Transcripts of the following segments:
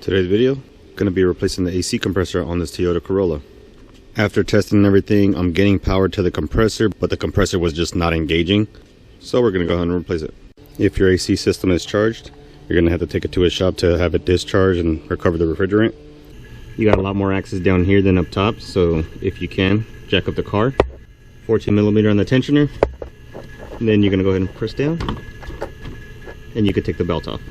Today's video, going to be replacing the AC compressor on this Toyota Corolla. After testing everything, I'm getting power to the compressor, but the compressor was just not engaging. So we're going to go ahead and replace it. If your AC system is charged, you're going to have to take it to a shop to have it discharged and recover the refrigerant. You got a lot more access down here than up top, so if you can, jack up the car. 14mm on the tensioner. And then you're going to go ahead and press down. And you can take the belt off.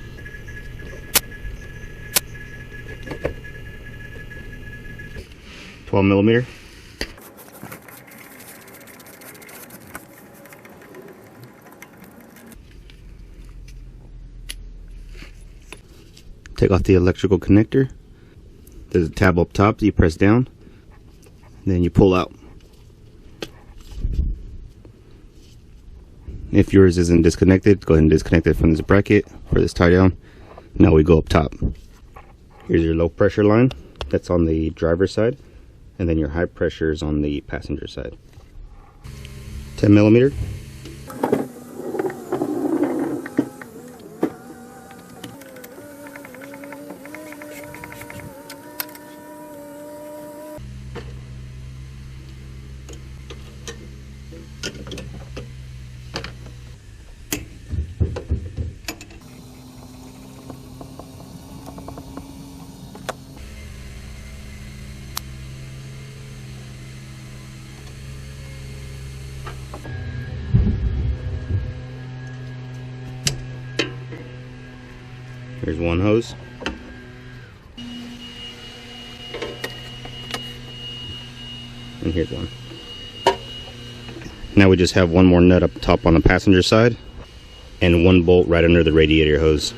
$12mm. Take off the electrical connector. There's a tab up top that you press down, then you pull out. If yours isn't disconnected, go ahead and disconnect it from this bracket for this tie down. Now we go up top. Here's your low pressure line. That's on the driver's side. And then your high pressure is on the passenger side. 10mm. Here's one hose. And here's one. Now we just have one more nut up top on the passenger side and one bolt right under the radiator hose.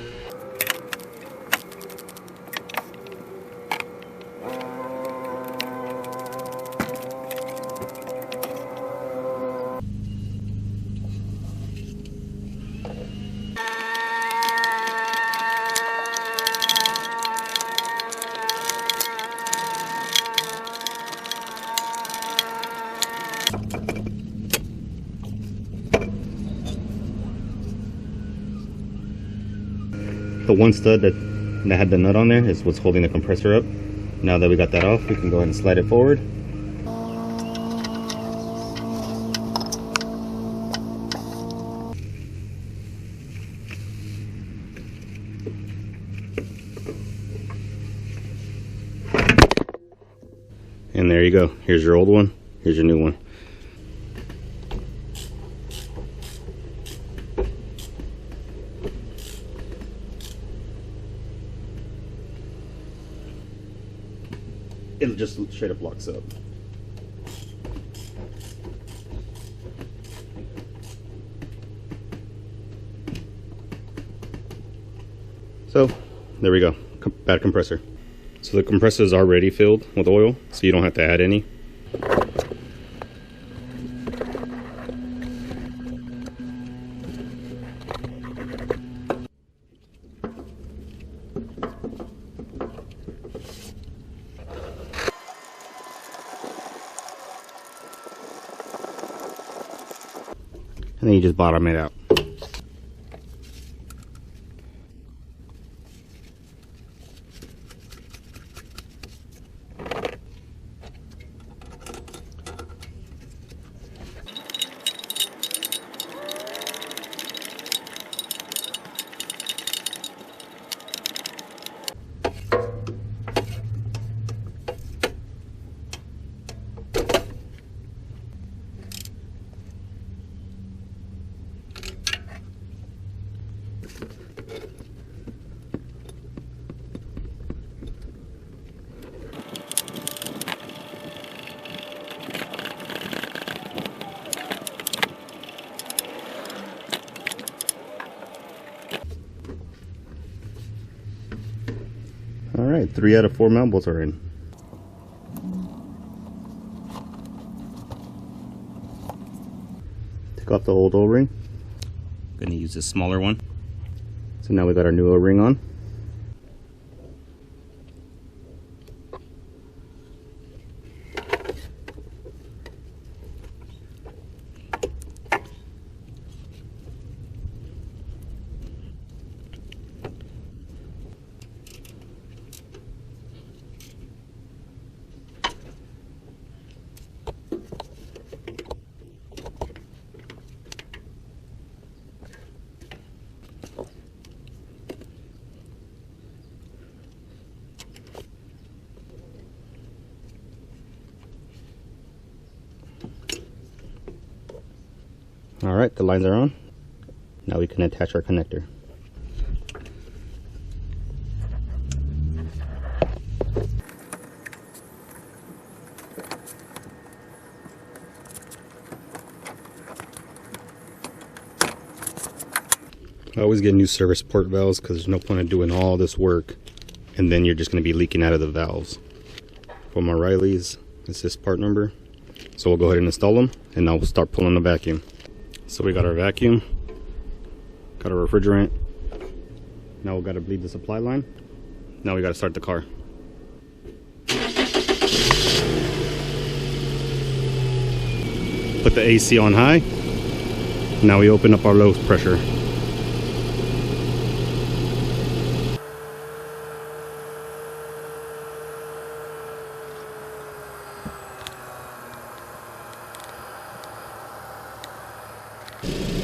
The one stud that had the nut on there is what's holding the compressor up. Now that we got that off, we can go ahead and slide it forward. And there you go. Here's your old one. Here's your new one. It just straight up locks up. So there we go, bad compressor. So the compressor is already filled with oil, so you don't have to add any. And then you just bottom it out. Alright, 3 out of 4 mount bolts are in. Take off the old O-ring. Gonna use this smaller one. So now we got our new O-ring on. Alright, the lines are on. Now we can attach our connector. I always get new service port valves because there's no point in doing all this work and then you're just going to be leaking out of the valves. For my Riley's, it's this part number. So we'll go ahead and install them and now we'll start pulling the vacuum. So we got our vacuum, got our refrigerant. Now we got to bleed the supply line. Now we got to start the car. Put the AC on high. Now we open up our low pressure.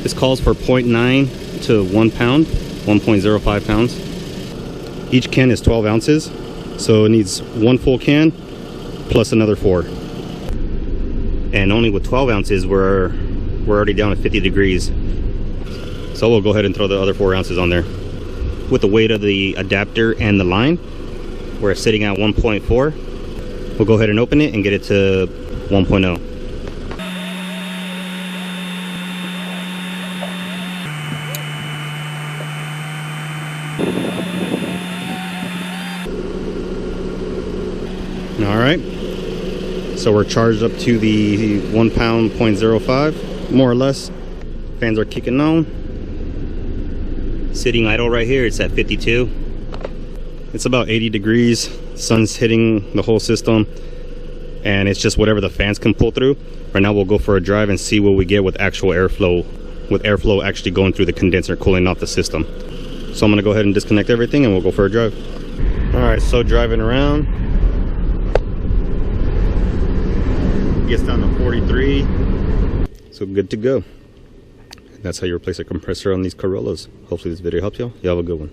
This calls for 0.9 to 1 pound, 1.05 pounds. Each can is 12 ounces, so it needs 1 full can plus another 4. And only with 12 ounces, we're already down at 50 degrees. So we'll go ahead and throw the other 4 ounces on there. With the weight of the adapter and the line, we're sitting at 1.4. We'll go ahead and open it and get it to 1.0. Alright, so we're charged up to the 1 pound 0.05, more or less. Fans are kicking on. Sitting idle right here, it's at 52. It's about 80 degrees, sun's hitting the whole system, and it's just whatever the fans can pull through. Right now we'll go for a drive and see what we get with actual airflow, with airflow actually going through the condenser, cooling off the system. So I'm going to go ahead and disconnect everything and we'll go for a drive. Alright, so driving around. Gets down to 43, so good to go. That's how you replace a compressor on these Corollas. Hopefully this video helps you. You have a good one.